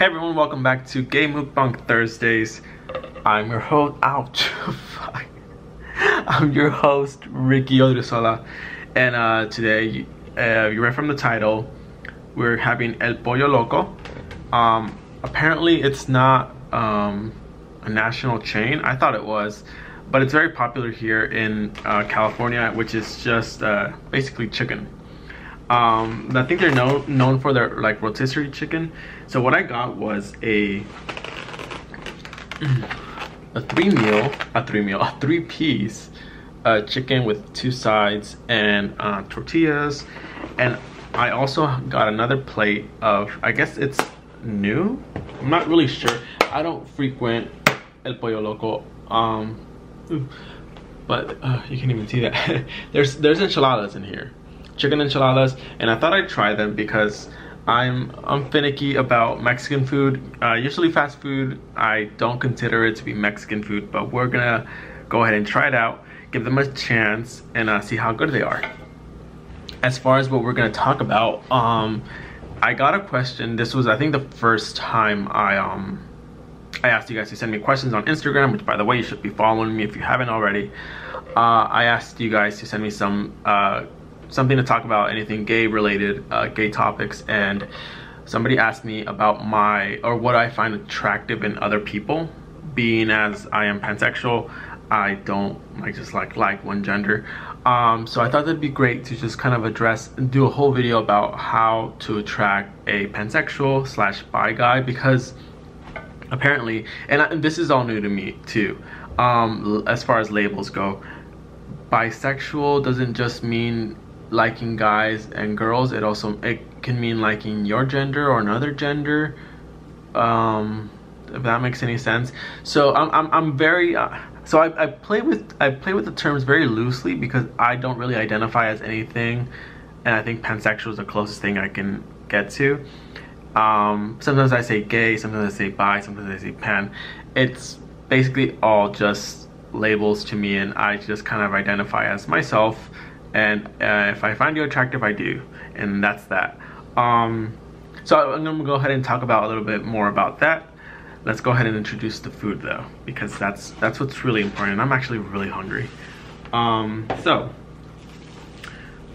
Hey everyone, welcome back to Gay Mukbang Thursdays. I'm your host. Ouch! I'm your host, Ricky Odriosola, and today, you read from the title, we're having El Pollo Loco. Apparently, it's not a national chain. I thought it was, but it's very popular here in California, which is just basically chicken. I think they're known for their like rotisserie chicken. So what I got was a three-piece chicken with 2 sides and tortillas, and I also got another plate of, I guess it's new, I'm not really sure, I don't frequent El Pollo Loco, but you can't even see that. there's enchiladas in here, chicken enchiladas, and I thought I'd try them because I'm finicky about Mexican food. Usually fast food, I don't consider it to be Mexican food, but we're gonna go ahead and try it out, give them a chance, and see how good they are. As far as what we're gonna talk about, I got a question. This was, I think, the first time I asked you guys to send me questions on Instagram, which, by the way, you should be following me if you haven't already. I asked you guys to send me some something to talk about, anything gay related, gay topics, and somebody asked me about what I find attractive in other people. Being as I am pansexual, I don't just like one gender. So I thought that'd be great to just kind of address and do a whole video about how to attract a pansexual / bi guy, because apparently, and this is all new to me too, as far as labels go, bisexual doesn't just mean liking guys and girls. It can mean liking your gender or another gender, if that makes any sense. So I'm very so I play with the terms very loosely because I don't really identify as anything, and I think pansexual is the closest thing I can get to. Sometimes I say gay, sometimes I say bi, sometimes I say pan. It's basically all just labels to me, and I just kind of identify as myself. And if I find you attractive, I do, and that's that. So I'm gonna go ahead and talk about a little bit more about that. Let's go ahead and introduce the food though, because that's what's really important. I'm actually really hungry. So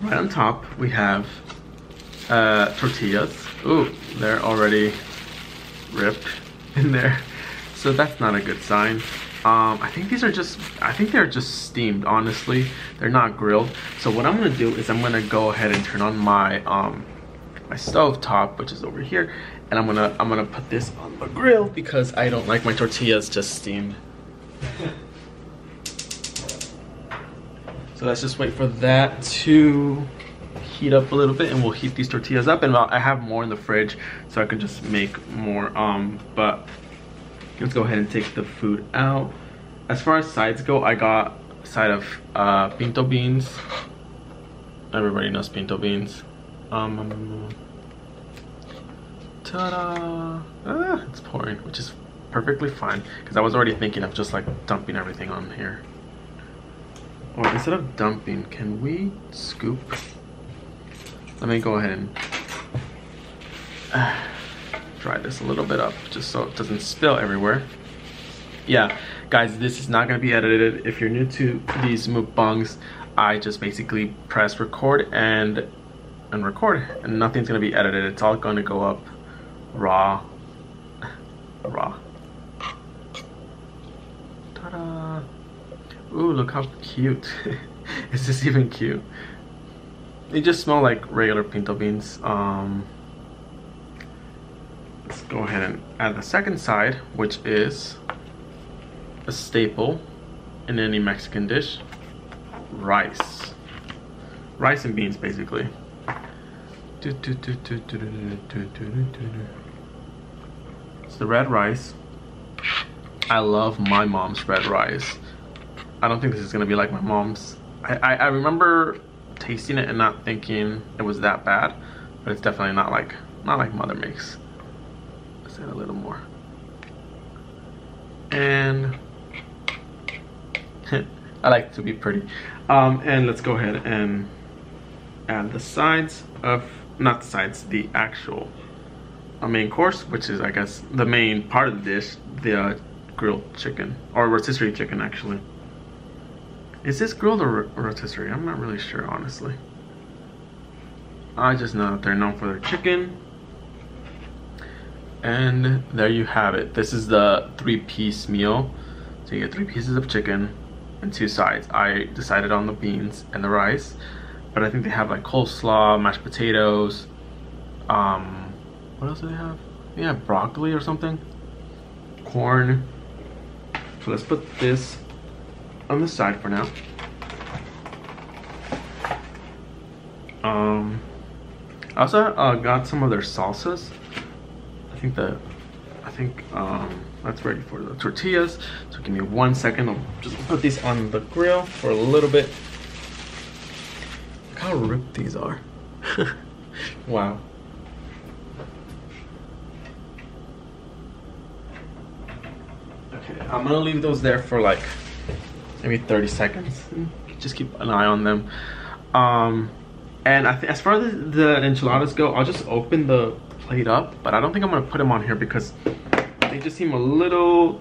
right on top we have tortillas. Ooh, they're already ripped in there, so that's not a good sign. I think they're just steamed, honestly. They're not grilled. So what I'm gonna do is I'm gonna go ahead and turn on my my stove top, which is over here, and I'm gonna put this on the grill because I don't like my tortillas just steamed. So let's just wait for that to heat up a little bit, and we'll heat these tortillas up, and I have more in the fridge so I can just make more, but let's go ahead and take the food out. As far as sides go, I got a side of pinto beans. Everybody knows pinto beans. Ta-da! It's pouring, which is perfectly fine because I was already thinking of just like dumping everything on here. Or instead of dumping, can we scoop? Let me go ahead and dry this a little bit up just so it doesn't spill everywhere. Yeah, guys, this is not going to be edited. If you're new to these mukbangs, I just basically press record and record, and nothing's going to be edited. It's all going to go up raw. Ta-da! Ooh, look how cute. Is this even cute? They just smell like regular pinto beans. Let's go ahead and add the second side, which is a staple in any Mexican dish. Rice and beans, basically. It's the red rice. I love my mom's red rice. I don't think this is gonna be like my mom's. I remember tasting it and not thinking it was that bad, but it's definitely not like mother makes. Let's add a little more. And I like to be pretty. And let's go ahead and add the sides of, not the sides, the actual a main course, which is I guess the main part of the dish, the grilled chicken, or rotisserie chicken actually. Is this grilled or rotisserie? I'm not really sure, honestly. I just know that they're known for their chicken. And there you have it. This is the 3-piece meal. So you get 3 pieces of chicken and 2 sides. I decided on the beans and the rice, but I think they have like coleslaw, mashed potatoes. What else do they have? They have broccoli or something. Corn. So let's put this on the side for now. I also got some of their salsas. I think that's ready for the tortillas. So give me 1 second. I'll just put these on the grill for a little bit. Look how ripped these are. Wow. Okay, I'm gonna leave those there for like maybe 30 seconds. Just keep an eye on them. And as far as the enchiladas go, I'll just open the plate up, but I don't think I'm gonna put them on here because they just seem a little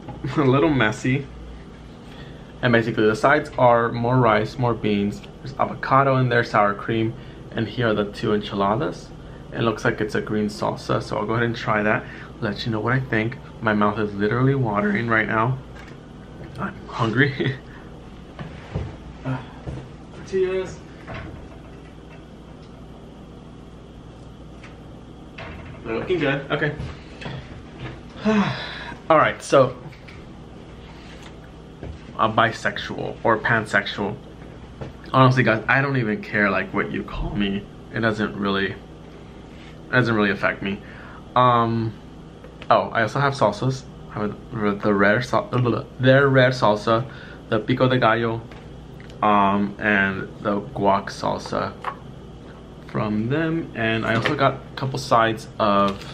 messy. And basically the sides are more rice, more beans, there's avocado in there, sour cream, and here are the 2 enchiladas. It looks like it's a green salsa, so I'll go ahead and try that, let you know what I think. My mouth is literally watering right now. I'm hungry. Tortillas. They're looking good. Okay. All right, so a bisexual or pansexual. Honestly, guys, I don't even care like what you call me. It doesn't really affect me. Oh, I also have salsas. I have the red salsa, the pico de gallo, and the guac salsa from them. And I also got a couple sides of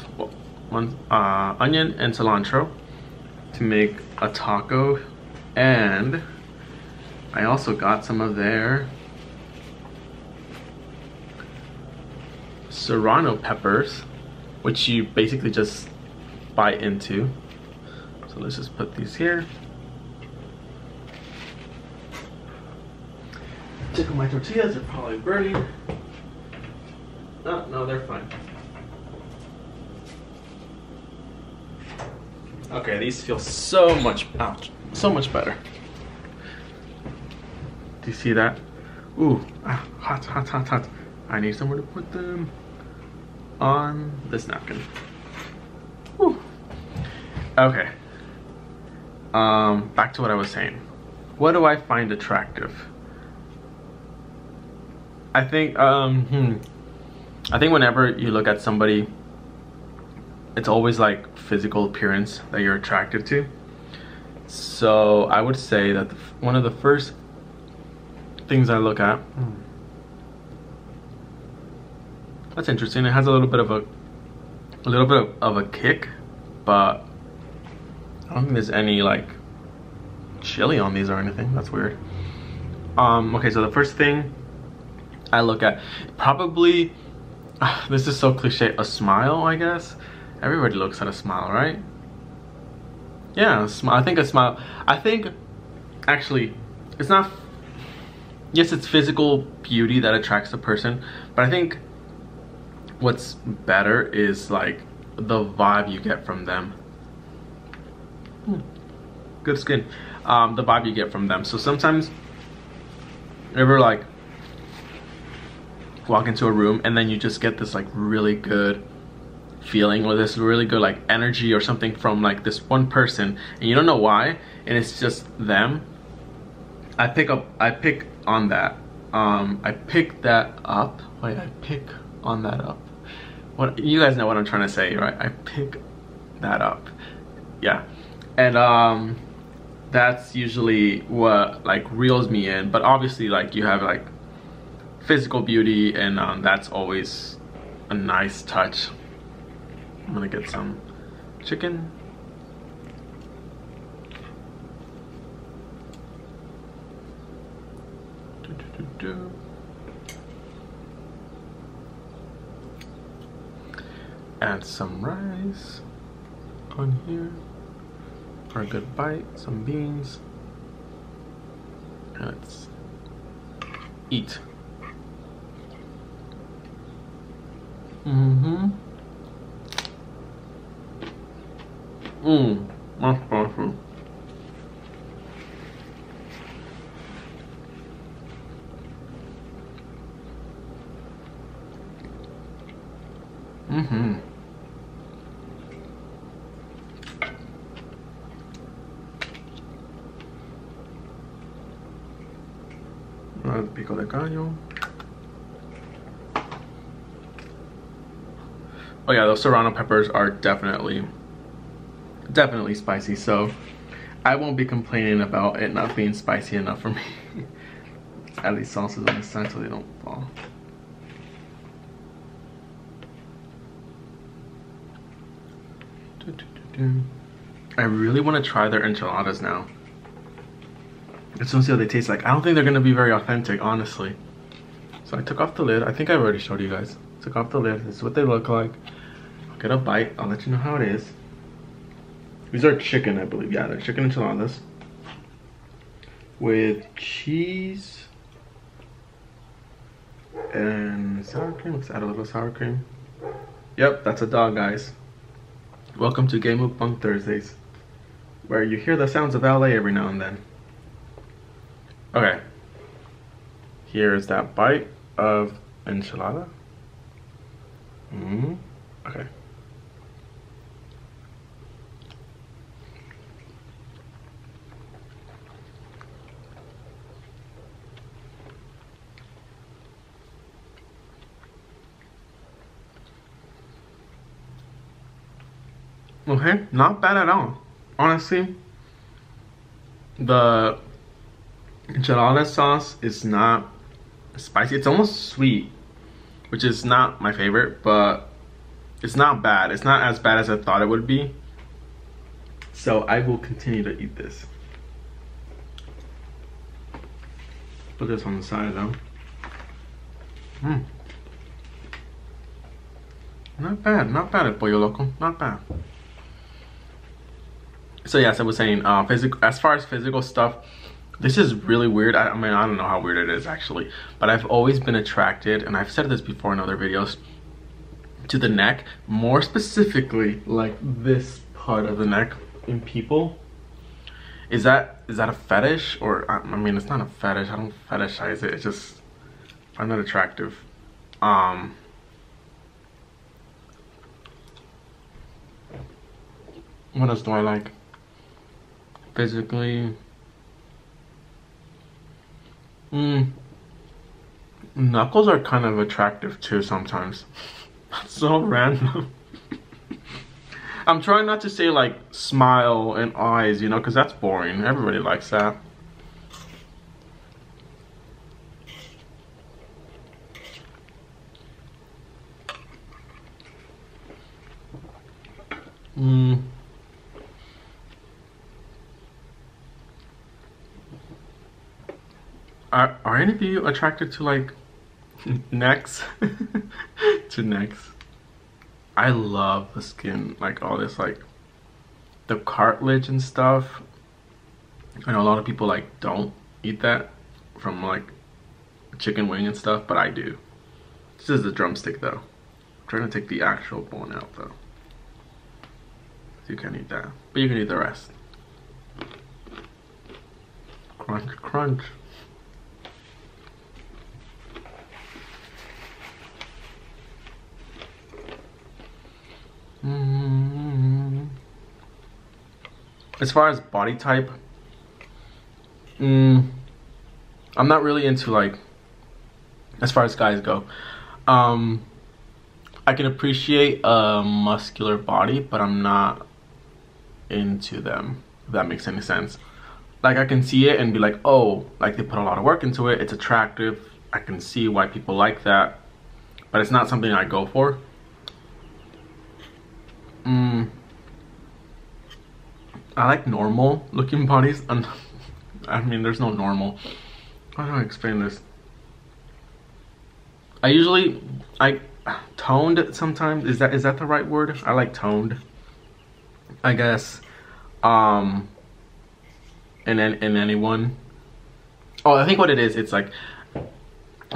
onion and cilantro to make a taco. And I also got some of their serrano peppers, which you basically just bite into. So let's just put these here. Check on my tortillas, they're probably burning. Oh, no, they're fine. Okay, these feel so much, ouch, so much better. Do you see that? Ooh, hot, hot, hot, hot. I need somewhere to put them on this napkin. Whew. Okay. Back to what I was saying. What do I find attractive? I think whenever you look at somebody, it's always like physical appearance that you're attracted to. So I would say that one of the first things I look at, that's interesting. It has a little bit of a kick, but I don't think there's any like chili on these or anything. That's weird. Okay, so the first thing I look at, probably, this is so cliche, a smile, I guess. Everybody looks at a smile, right? Yeah, a smile. I think a smile. I think, actually, it's not, yes, it's physical beauty that attracts a person, but I think what's better is like the vibe you get from them. Good skin. The vibe you get from them. So sometimes you ever like walk into a room and then you just get this like really good feeling or this really good like energy or something from like this one person and you don't know why, and it's just them. I pick on that. I pick that up. Wait, I pick on that up. What, you guys know what I'm trying to say, right? I pick that up. Yeah. And that's usually what like reels me in, but obviously like you have like physical beauty, and that's always a nice touch. I'm gonna get some chicken. Add some rice on here for a good bite, some beans. And let's eat. That's spicy. Pico de gallo. Oh yeah, those serrano peppers are definitely spicy, so I won't be complaining about it not being spicy enough for me. Add these sauces on the side so they don't fall. I really want to try their enchiladas now. I just want to see how they taste like. I don't think they're going to be very authentic, honestly. So I took off the lid. I think I already showed you guys. Took off the lid. This is what they look like. I'll get a bite. I'll let you know how it is. These are chicken, I believe. Yeah, they're chicken enchiladas. With cheese and sour cream. Let's add a little sour cream. Yep, that's a dog, guys. Welcome to Gay Mukbang Thursdays, where you hear the sounds of LA every now and then. Okay. Here's that bite of enchilada. Okay. Okay, not bad at all. Honestly, the enchilada sauce is not spicy. It's almost sweet, which is not my favorite, but it's not bad. It's not as bad as I thought it would be. So I will continue to eat this. Put this on the side though. Not bad at Pollo Loco. Not bad. So yes, I was saying, as far as physical stuff, this is really weird. I mean, I don't know how weird it is actually, but I've always been attracted, and I've said this before in other videos, to the neck, more specifically like this part of the neck in people. Is that a fetish? Or I mean, it's not a fetish. I don't fetishize it. It's just, I find that attractive. What else do I like? Physically, knuckles are kind of attractive too sometimes. That's so random. I'm trying not to say like smile and eyes, you know, because that's boring. Everybody likes that. Are any of you attracted to like necks? To necks? I love the skin, like all this, like the cartilage and stuff. I know a lot of people like don't eat that from like chicken wing and stuff, but I do. This is the drumstick though. I'm trying to take the actual bone out though. You can't eat that, but you can eat the rest. Crunch, crunch. As far as body type, I'm not really into like, as far as guys go, I can appreciate a muscular body, but I'm not into them, if that makes any sense. Like I can see it and be like, oh, like they put a lot of work into it, it's attractive, I can see why people like that, but it's not something I go for. I like normal looking bodies. I mean, there's no normal. How do I explain this? I toned sometimes. Is that the right word? I like toned, I guess. And then in anyone. Oh, I think what it is, it's like,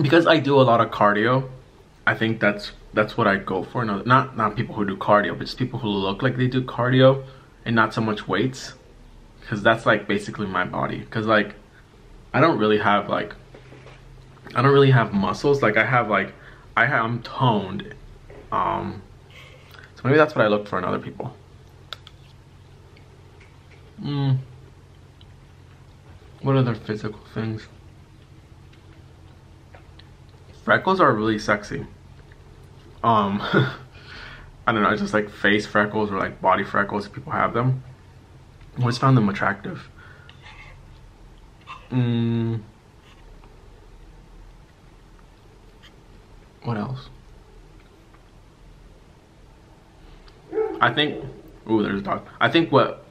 because I do a lot of cardio, I think that's what I go for. No, not people who do cardio, but just people who look like they do cardio and not so much weights, because that's like basically my body. Because like I don't really have muscles. Like I'm toned. So maybe that's what I look for in other people. What other physical things? Freckles are really sexy. I don't know, it's just like face freckles or like body freckles if people have them. I always found them attractive. What else? I think, ooh, there's a dog. I think what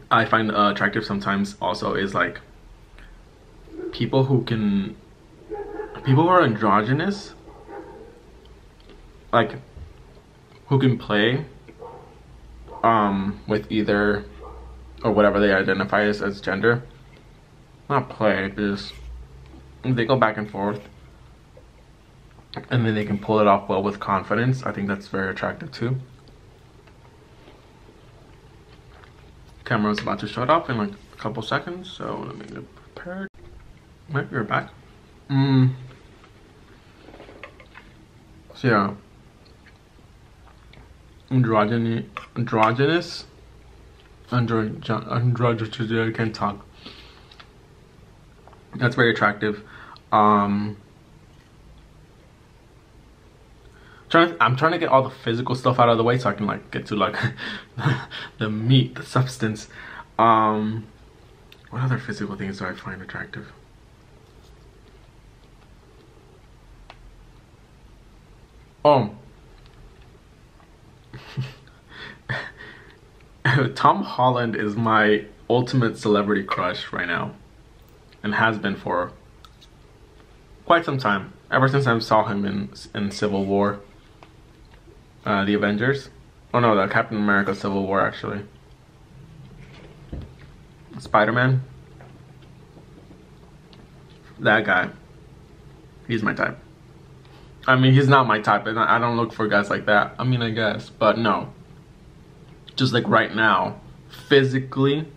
I find attractive sometimes also is like people who are androgynous, like who can play with either or whatever they identify as gender. Not play, just they go back and forth, and then they can pull it off well with confidence. I think that's very attractive too. Camera's about to shut off in like a couple seconds, so let me get prepared. Wait, you're back. So yeah, androgynous, I can't talk. That's very attractive. I'm trying to get all the physical stuff out of the way so I can like get to like the meat, the substance. What other physical things do I find attractive? Tom Holland is my ultimate celebrity crush right now, and has been for quite some time. Ever since I saw him in Civil War, the Avengers. Oh no, the Captain America Civil War actually. Spider-Man. That guy. He's my type. I mean, he's not my type, and I don't look for guys like that. I mean, I guess, but no. Just like right now, physically,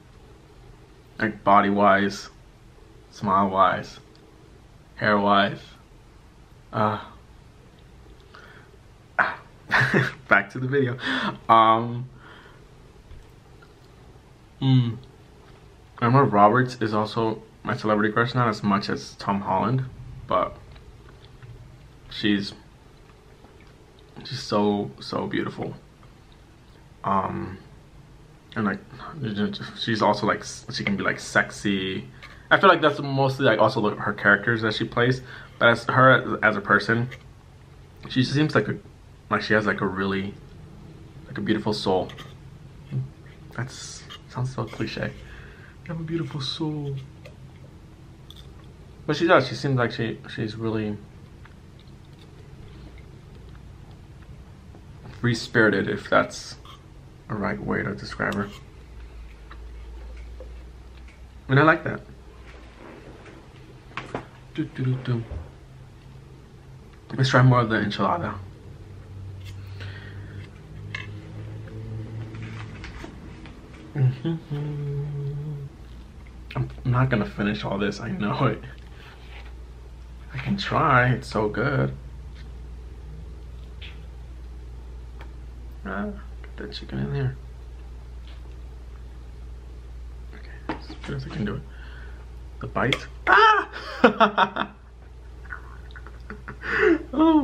like body-wise, smile-wise, hair-wise. Back to the video. Emma Roberts is also my celebrity crush, not as much as Tom Holland, but she's so beautiful. And like she's also like, she can be like sexy. I feel like that's mostly like also her characters that she plays, but as her as a person, she seems like she has like a really like a beautiful soul. That's sounds so cliche. You have a beautiful soul, but she does. She seems like she's really free-spirited, if that's a right way to describe her. And I like that. Let's try more of the enchilada. I'm not gonna finish all this, I know it. I can try, it's so good. Get that chicken in there. Okay, as good as I can do it. The bite. Ah! Oh,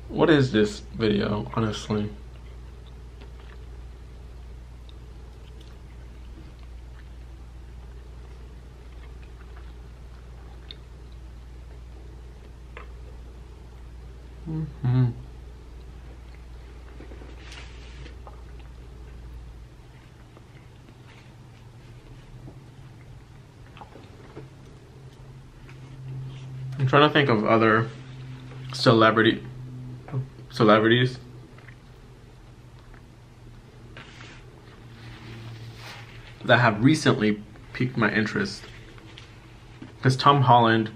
what is this video, honestly? I'm trying to think of other celebrities that have recently piqued my interest. Because Tom Holland,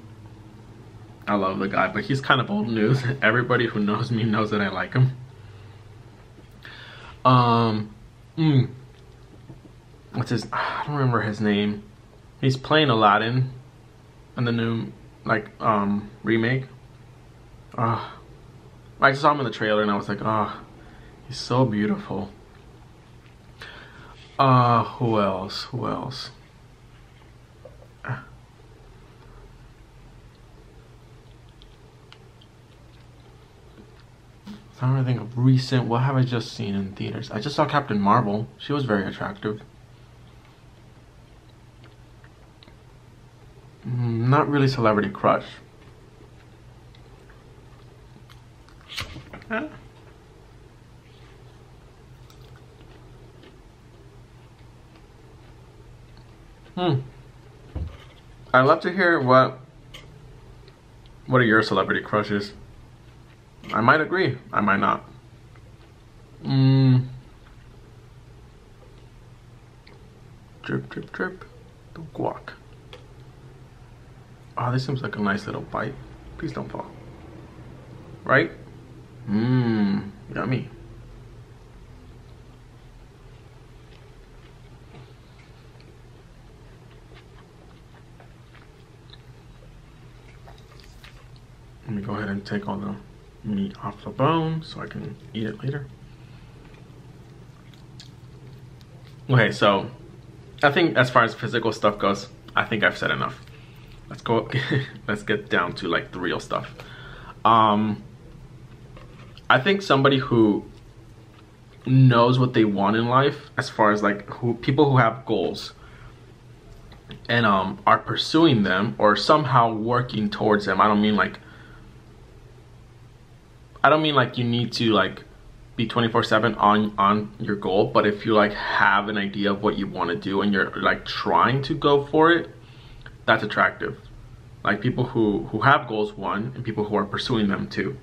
I love the guy, but he's kind of old news. Everybody who knows me knows that I like him. What's his, I don't remember his name. He's playing Aladdin in the new remake. I just saw him in the trailer and I was like, he's so beautiful. Who else? I'm trying to think of recent. What have I just seen in theaters? I just saw Captain Marvel. She was very attractive. Not really celebrity crush. I'd love to hear what are your celebrity crushes. I might agree, I might not. Drip, drip, drip. The guac. Oh, this seems like a nice little bite. Please don't fall. Right? Yummy. Let me go ahead and take all the meat off the bone so I can eat it later. Okay, so I think as far as physical stuff goes, I think I've said enough. Let's go. Let's get down to like the real stuff. I think somebody who knows what they want in life, as far as like people who have goals and are pursuing them or somehow working towards them. I don't mean like you need to like be 24/7 on your goal, but if you like have an idea of what you want to do and you're like trying to go for it, that's attractive. Like people who have goals, one, and people who are pursuing them, two.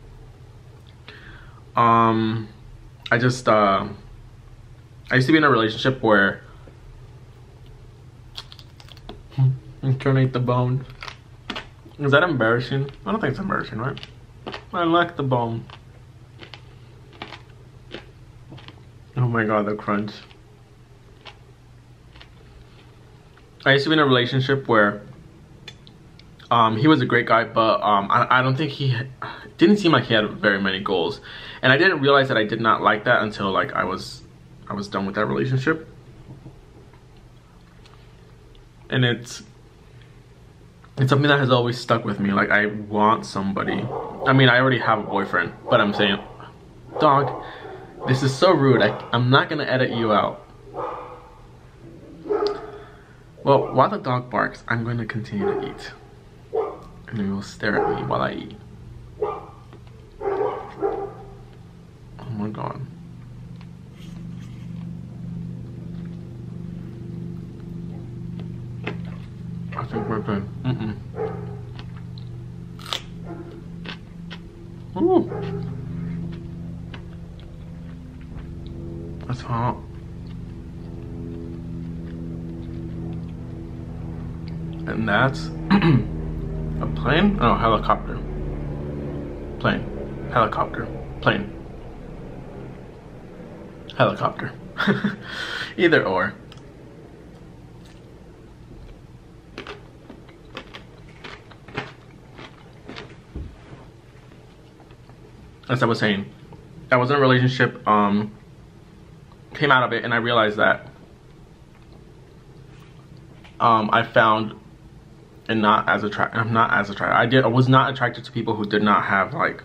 I used to be in a relationship where I'm trying to eat the bone. Is that embarrassing? I don't think it's embarrassing, right? I like the bone. Oh my god, the crunch. I used to be in a relationship where he was a great guy, but I don't think didn't seem like he had very many goals. And I didn't realize that I did not like that until like I was done with that relationship. And it's something that has always stuck with me. Like I want somebody. I mean, I already have a boyfriend, but I'm saying, dog, this is so rude. I'm not gonna edit you out. Well, while the dog barks, I'm going to continue to eat. And he will stare at me while I eat. Oh my god. I think we're good. Ooh. That's hot. And that's a plane? Oh, helicopter. Plane. Helicopter. Plane. Helicopter. Either or. As I was saying, I was in a relationship, came out of it, and I realized that I found I'm not as attracted. I was not attracted to people who did not have like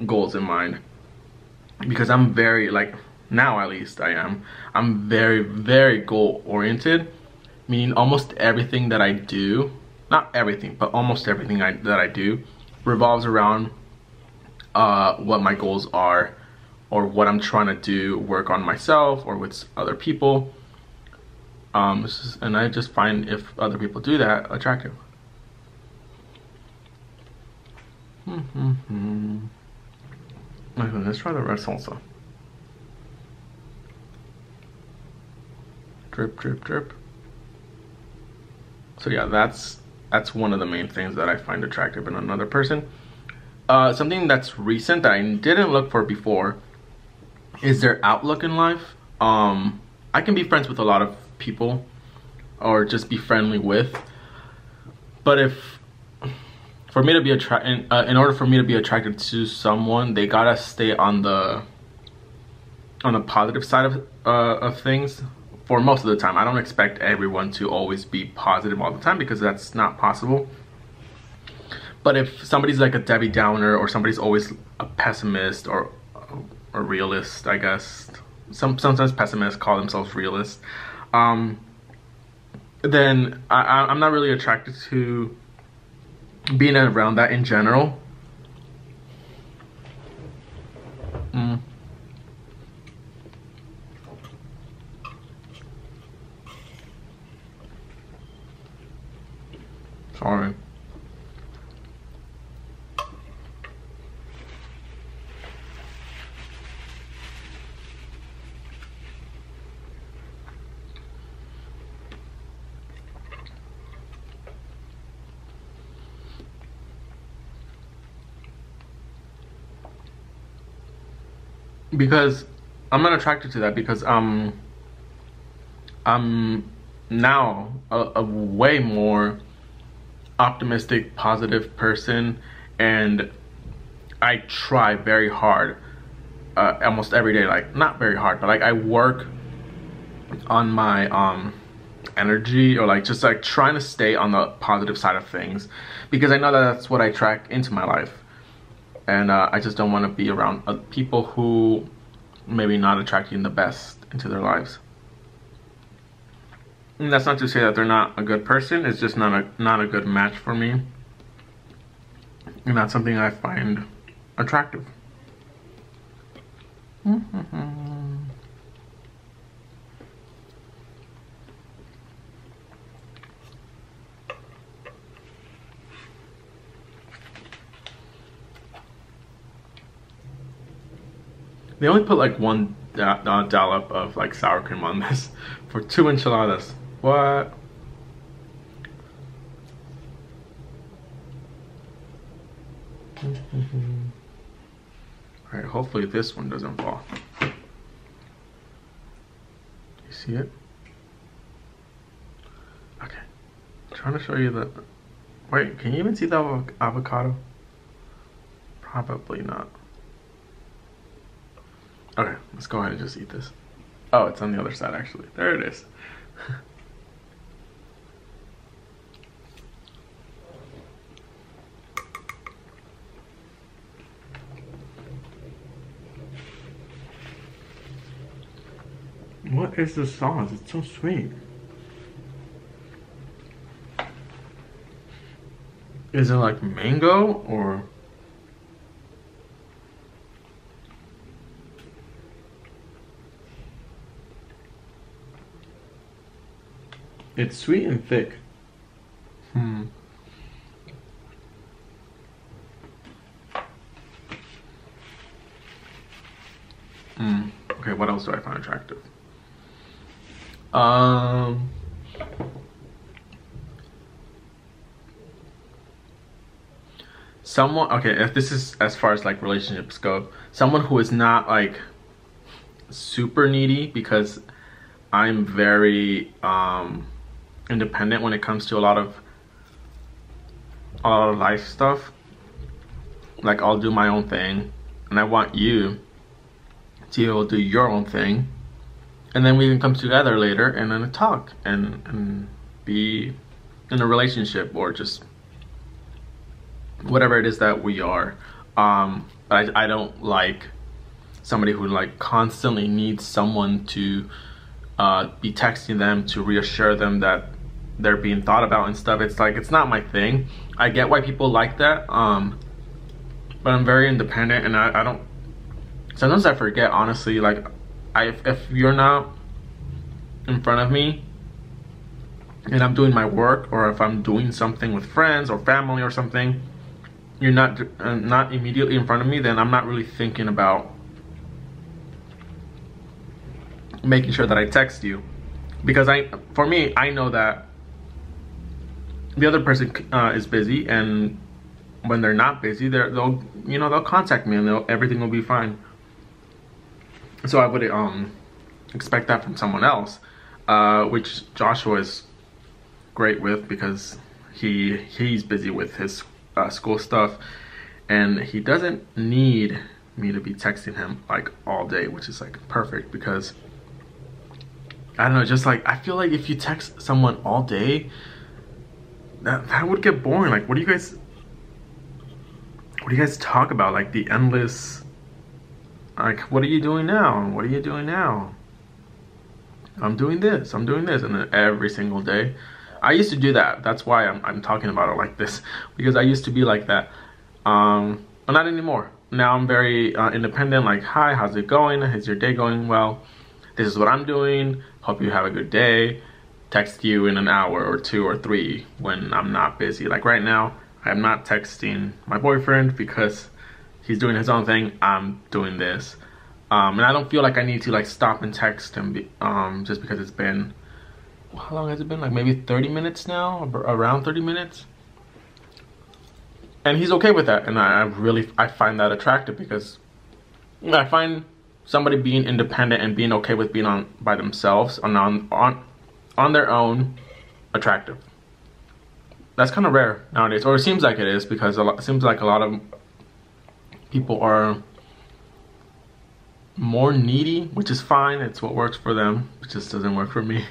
goals in mind, because I'm very, like, now at least I'm very, very goal oriented, meaning almost everything that I do, not everything, but almost everything that I do revolves around what my goals are, or what I'm trying to do, work on myself or with other people. And I just find if other people do that attractive. Okay, let's try the red salsa. Drip, drip, drip. So yeah, that's one of the main things that I find attractive in another person. Something that's recent that I didn't look for before is their outlook in life. I can be friends with a lot of people or just be friendly with, but for me to be in order for me to be attracted to someone, they gotta stay on the positive side of things for most of the time. I don't expect everyone to always be positive all the time because that's not possible. But if somebody's like a Debbie Downer, or somebody's always a pessimist or a realist, I guess. Sometimes pessimists call themselves realists. Then I'm not really attracted to being around that in general. Sorry. Because I'm not attracted to that because I'm now a way more optimistic, positive person, and I try very hard almost every day. Like, not very hard, but like I work on my energy, or like just like trying to stay on the positive side of things, because I know that that's what I attract into my life. And I just don't want to be around people who maybe not attracting the best into their lives. And that's not to say that they're not a good person. It's just not a good match for me. And that's something I find attractive. They only put like one dollop of like sour cream on this for 2 enchiladas. What? Alright, hopefully this one doesn't fall. You see it? Okay. I'm trying to show you the... Wait, can you even see the avocado? Probably not. Okay, let's go ahead and just eat this. Oh, it's on the other side actually. There it is. What is the sauce? It's so sweet. Is it like mango or... It's sweet and thick. Okay, what else do I find attractive? Someone, okay, if this is as far as like relationships go, someone who is not like super needy, because I'm very independent when it comes to a lot of life stuff. Like, I'll do my own thing, and I want you to do your own thing, and then we can come together later and then talk and be in a relationship, or just whatever it is that we are. But I don't like somebody who like constantly needs someone to be texting them to reassure them that they're being thought about and stuff. It's like, it's not my thing. I get why people like that, but I'm very independent, and I don't, sometimes I forget, honestly. Like, if you're not in front of me and I'm doing my work, or if I'm doing something with friends or family or something, you're not immediately in front of me, then I'm not really thinking about making sure that I text you, because for me, I know that the other person is busy, and when they're not busy, they'll contact me, and everything will be fine. So I would expect that from someone else, which Joshua is great with, because he's busy with his school stuff, and he doesn't need me to be texting him like all day, which is like perfect, because I don't know, just like I feel like if you text someone all day, that would get boring. Like, what do you guys talk about? Like the endless, like, what are you doing now? What are you doing now? I'm doing this, and then every single day. I used to do that. That's why I'm talking about it like this, because I used to be like that. But not anymore. Now I'm very independent. Like, hi, how's it going? Is your day going well? This is what I'm doing. Hope you have a good day. Text you in an hour or 2 or 3 when I'm not busy. Like right now, I'm not texting my boyfriend because he's doing his own thing. I'm doing this. And I don't feel like I need to like stop and text him just because it's been, how long has it been? Like maybe 30 minutes now, around 30 minutes. And he's okay with that, and I find that attractive, because I find somebody being independent and being okay with being by themselves on their own attractive. That's kind of rare nowadays, or it seems like it is, because it seems like a lot of people are more needy, which is fine. It's what works for them. It just doesn't work for me.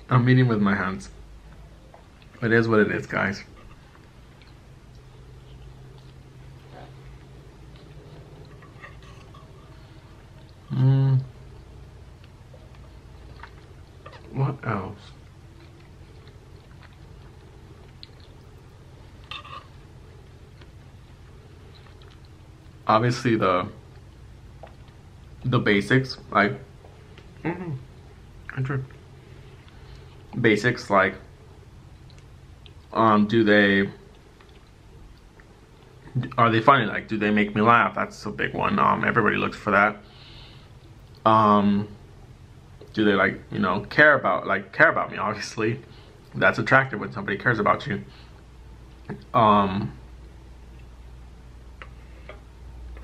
I'm eating with my hands. It is what it is, guys. What else? Obviously the basics, like basics like are they funny? Like, do they make me laugh? That's a big one. Everybody looks for that. Do they, like, you know, care about me? Obviously, that's attractive when somebody cares about you. What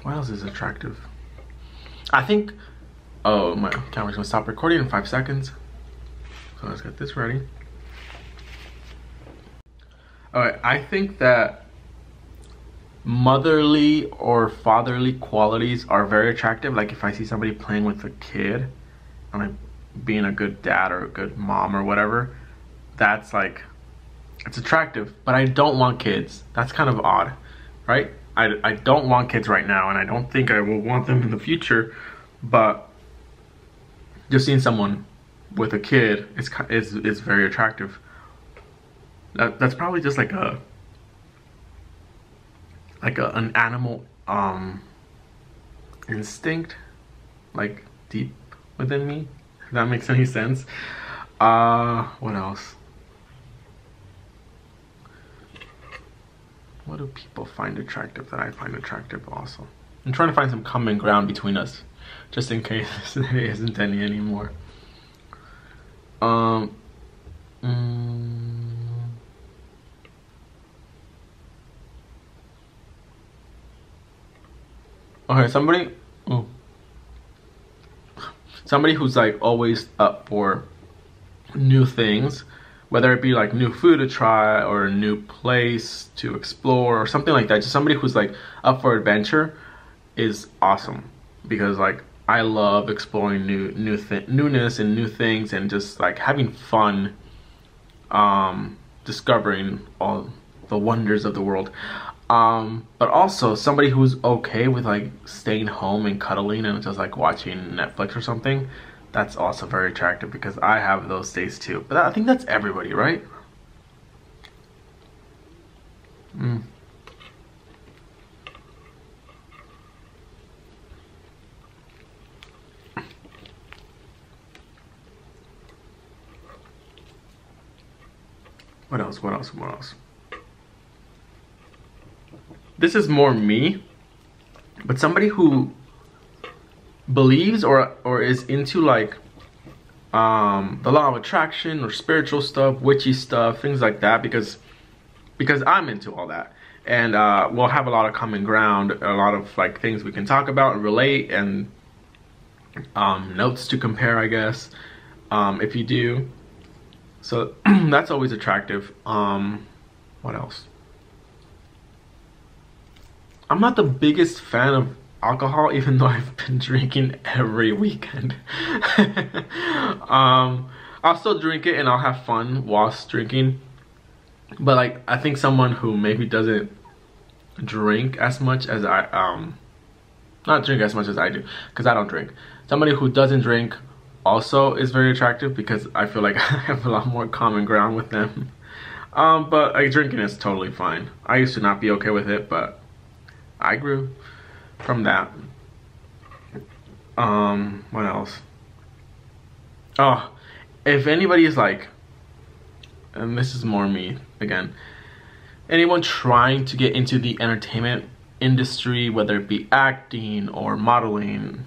else is attractive? I think, oh, my camera's gonna stop recording in 5 seconds. So let's get this ready. Alright, I think that motherly or fatherly qualities are very attractive. Like if I see somebody playing with a kid and like being a good dad or a good mom or whatever, that's like, it's attractive. But I don't want kids. That's kind of odd, right? I don't want kids right now, and I don't think I will want them in the future. But just seeing someone with a kid is very attractive. That's probably just like an animal instinct, like deep within me, if that makes any sense. What else? What do people find attractive that I find attractive also? I'm trying to find some common ground between us, just in case there isn't any anymore. Okay, somebody who's like always up for new things, whether it be like new food to try or a new place to explore or something like that. Just somebody who's like up for adventure is awesome, because like I love exploring newness and new things, and just like having fun, discovering all the wonders of the world. But also somebody who's okay with like staying home and cuddling and just like watching Netflix or something. That's also very attractive because I have those days too. But I think that's everybody, right? Mm. What else? What else? What else? This is more me, but somebody who believes or is into like the law of attraction or spiritual stuff, witchy stuff, things like that, because I'm into all that, and we'll have a lot of common ground, a lot of like things we can talk about and relate, and notes to compare, I guess, if you do. So that's always attractive. What else? I'm not the biggest fan of alcohol, even though I've been drinking every weekend. I'll still drink it and I'll have fun whilst drinking. But like, I think someone who maybe doesn't drink as much as not drink as much as I do, because I don't drink. Somebody who doesn't drink also is very attractive because I feel like I have a lot more common ground with them. But like, drinking is totally fine. I used to not be okay with it, but I grew from that. What else? Oh, if anybody is like, and this is more me again, anyone trying to get into the entertainment industry, whether it be acting or modeling,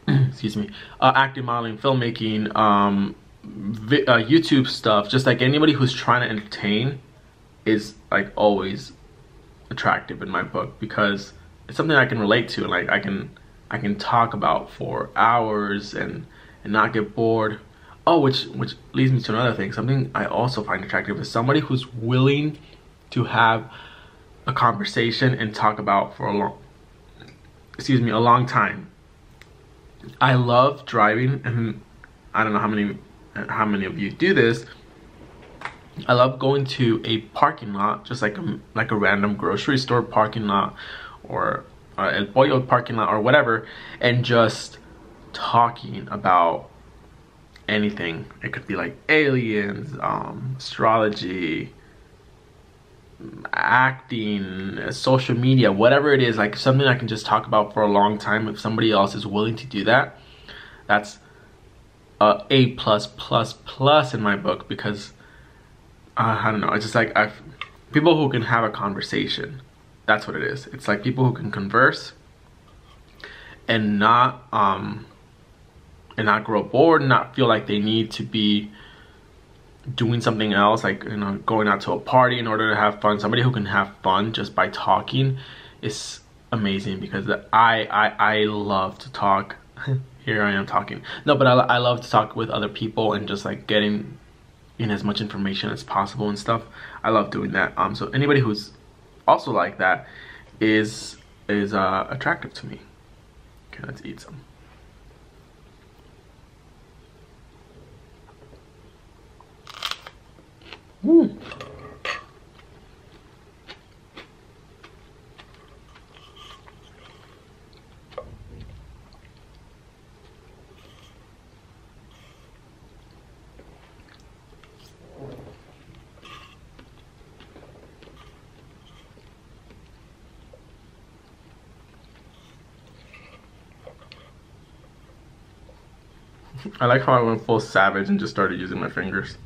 excuse me, acting, modeling, filmmaking, YouTube stuff, just like anybody who's trying to entertain is like always attractive in my book, because it's something I can relate to. Like I can talk about for hours and not get bored. Oh, which leads me to another thing. Something I also find attractive is somebody who's willing to have a conversation and talk about for a long time. I love driving, and I don't know how many of you do this. I love going to a parking lot, just like a random grocery store parking lot, or El Pollo parking lot, or whatever, and just talking about anything. It could be like aliens, astrology, acting, social media, whatever it is, like something I can just talk about for a long time. If somebody else is willing to do that, that's A plus plus plus in my book, because I don't know, it's just like people who can have a conversation. That's what it is. It's like people who can converse and not grow bored, and not feel like they need to be doing something else, like, you know, going out to a party in order to have fun. Somebody who can have fun just by talking is amazing, because I love to talk. Here I am talking. No, but I love to talk with other people and just like getting in as much information as possible and stuff. I love doing that. So anybody who's also like that is attractive to me. Okay, let's eat some. Woo. I like how I went full savage and just started using my fingers.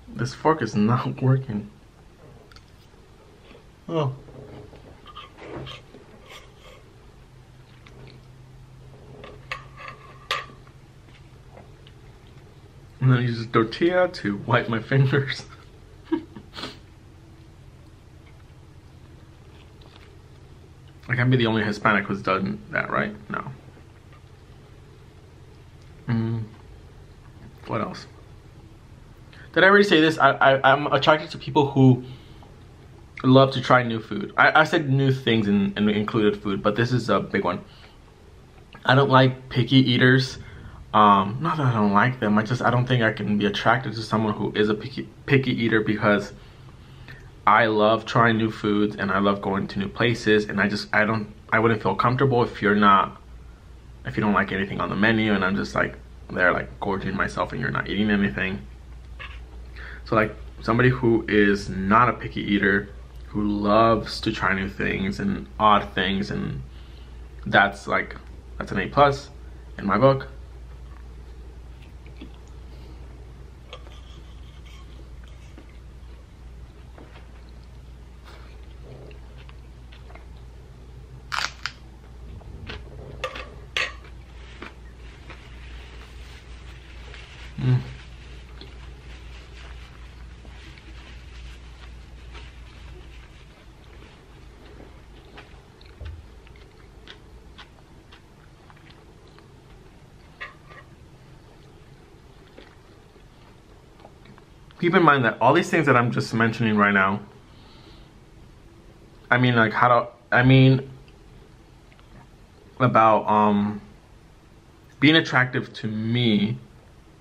This fork is not working. Oh. And then I use a tortilla to wipe my fingers. I can't be the only Hispanic who's done that, right? No. What else? Did I already say this? I'm attracted to people who love to try new food. I said new things and included food, but this is a big one. I don't like picky eaters. Not that I don't like them, I don't think I can be attracted to someone who is a picky eater, because I love trying new foods and I love going to new places, and I wouldn't feel comfortable if if you don't like anything on the menu, and I'm just like there like gorging myself and you're not eating anything. So like somebody who is not a picky eater, who loves to try new things and odd things, and that's an A+ in my book. Keep in mind that all these things that I'm just mentioning right now, I mean about being attractive to me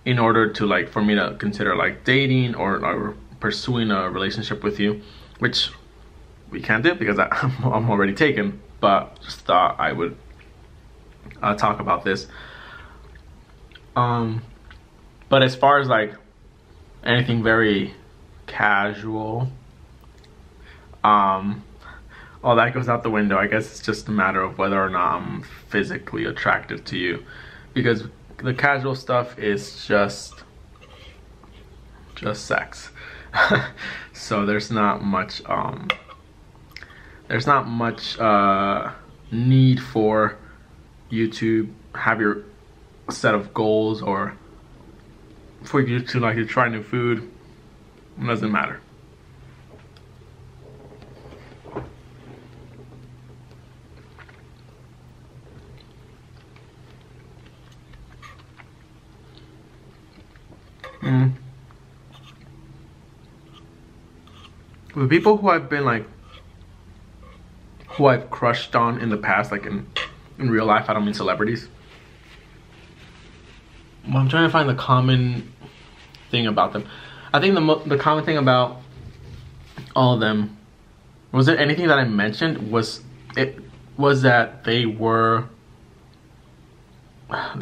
in order to like for me to consider like dating or pursuing a relationship with you, which we can't do because I'm already taken, but just thought I would talk about this. But as far as like anything very casual, all that goes out the window. I guess it's just a matter of whether or not I'm physically attractive to you, because the casual stuff is just sex. So there's not much need for you to have your set of goals or for you to like to try new food. It doesn't matter. The people who I've been like, who I've crushed on in the past, like in real life, I don't mean celebrities. Well, I'm trying to find the common thing about them. I think the common thing about all of them, was there anything that I mentioned, was that they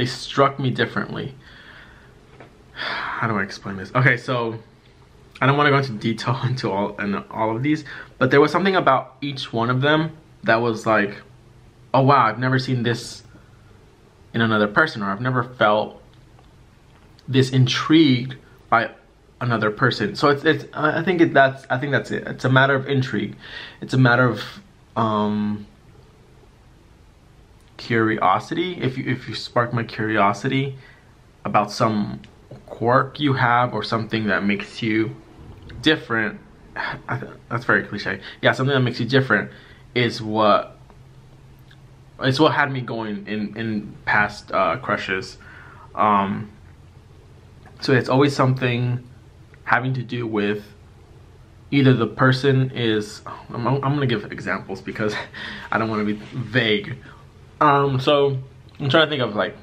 struck me differently. How do I explain this? Okay, so I don't want to go into detail into all of these, but there was something about each one of them that was like, oh wow, I've never seen this in another person, or I've never felt this intrigued by another person. So I think that's it. It's a matter of intrigue. It's a matter of curiosity. If you spark my curiosity about some quirk you have or something that makes you different, that's very cliche. Yeah, something that makes you different is what had me going in past crushes. So it's always something having to do with either the person is, I'm gonna give examples because I don't want to be vague. So I'm trying to think of, like,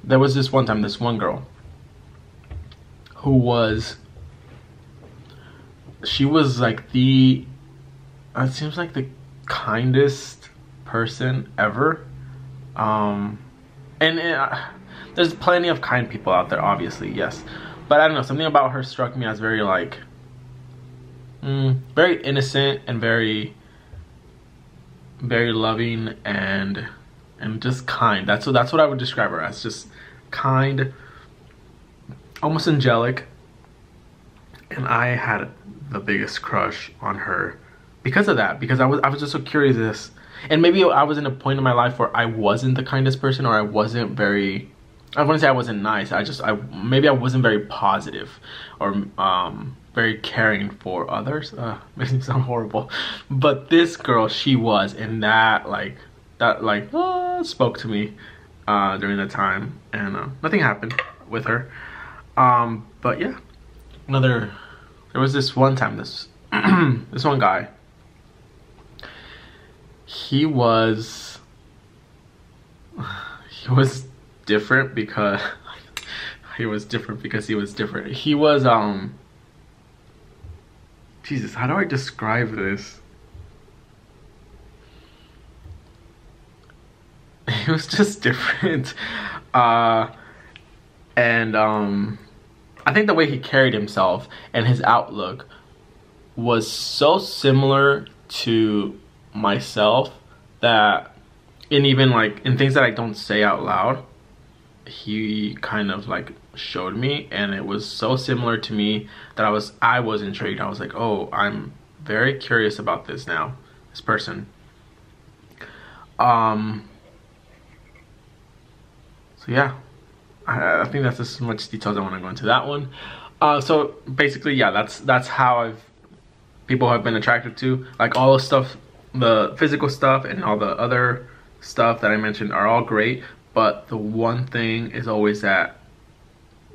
there was this one time, this one girl who was, she was like it seems like the kindest person ever. There's plenty of kind people out there, obviously, yes, but I don't know, something about her struck me as very like very innocent and very loving and just kind. That's what I would describe her as, just kind, almost angelic. And I had the biggest crush on her because of that, because I was just so curious. And maybe I was in a point in my life where I wasn't the kindest person, or I wasn't very, I wouldn't say I wasn't nice, maybe I wasn't very positive or very caring for others. Makes me sound horrible, but this girl, she was, and that spoke to me during that time, and nothing happened with her. But yeah, there was this one time, this this one guy, he was different because he was different. He was Jesus, how do I describe this? he was just different. And I think the way he carried himself and his outlook was so similar to myself that, and even like in things that I don't say out loud, he kind of like showed me, and it was so similar to me that I was intrigued. I was like, oh, I'm very curious about this now, this person. So yeah, I think that's as much details I want to go into that one. So basically, yeah, that's how people have been attracted to, like, all the stuff, the physical stuff and all the other stuff that I mentioned are all great, but the one thing is always that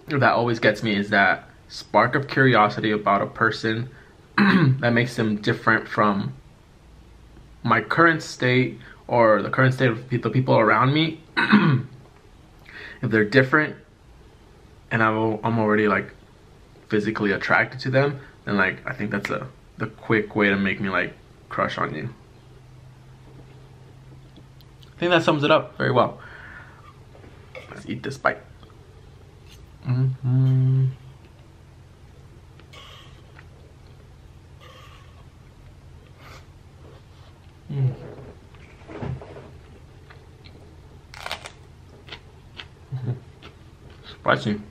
always gets me is that spark of curiosity about a person that makes them different from my current state or the current state of the people around me. If they're different and I'm already like physically attracted to them, then like I think that's the quick way to make me like crush on you. I think that sums it up very well. Let's eat this bite. Spicy.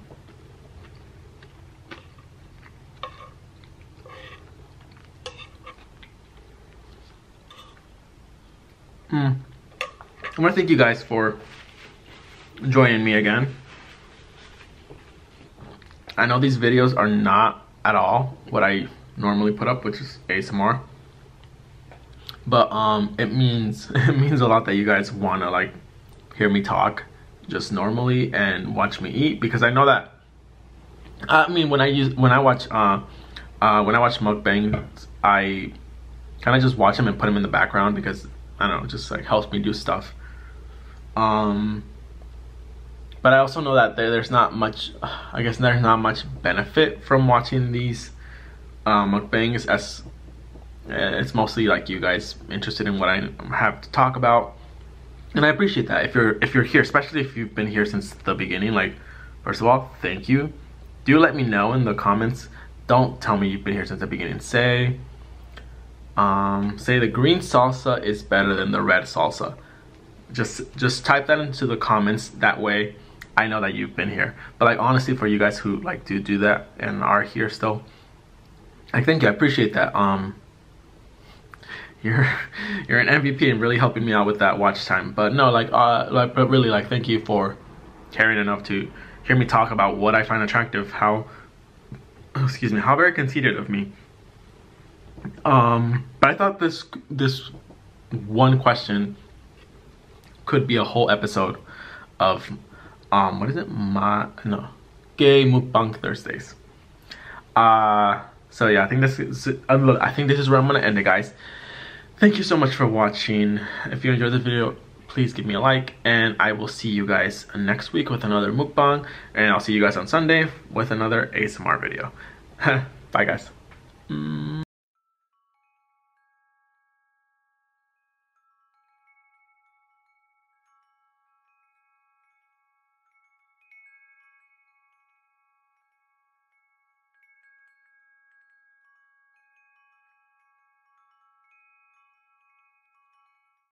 I want to thank you guys for joining me again. I know these videos are not at all what I normally put up, which is ASMR, but it means a lot that you guys want to like hear me talk just normally and watch me eat, because I know that, I mean, when I watch mukbang, I kind of just watch them and put them in the background because I don't know, it just like helps me do stuff. But I also know that there's not much, I guess there's not much benefit from watching these mukbangs, as it's mostly like you guys interested in what I have to talk about. And I appreciate that. If you're here, especially if you've been here since the beginning, like, first of all, thank you. Do let me know in the comments. Don't tell me you've been here since the beginning. Say the green salsa is better than the red salsa. Just type that into the comments. That way I know that you've been here. But like, honestly, for you guys who like do that and are here still, I thank you. I appreciate that. You're an MVP and really helping me out with that watch time. But no, but really, like, thank you for caring enough to hear me talk about what I find attractive. How very conceited of me. But I thought this one question could be a whole episode of what is it? Gay Mukbang Thursdays. So yeah, I think this is where I'm gonna end it, guys. Thank you so much for watching. If you enjoyed the video, please give me a like, and I will see you guys next week with another mukbang, and I'll see you guys on Sunday with another ASMR video. Bye, guys.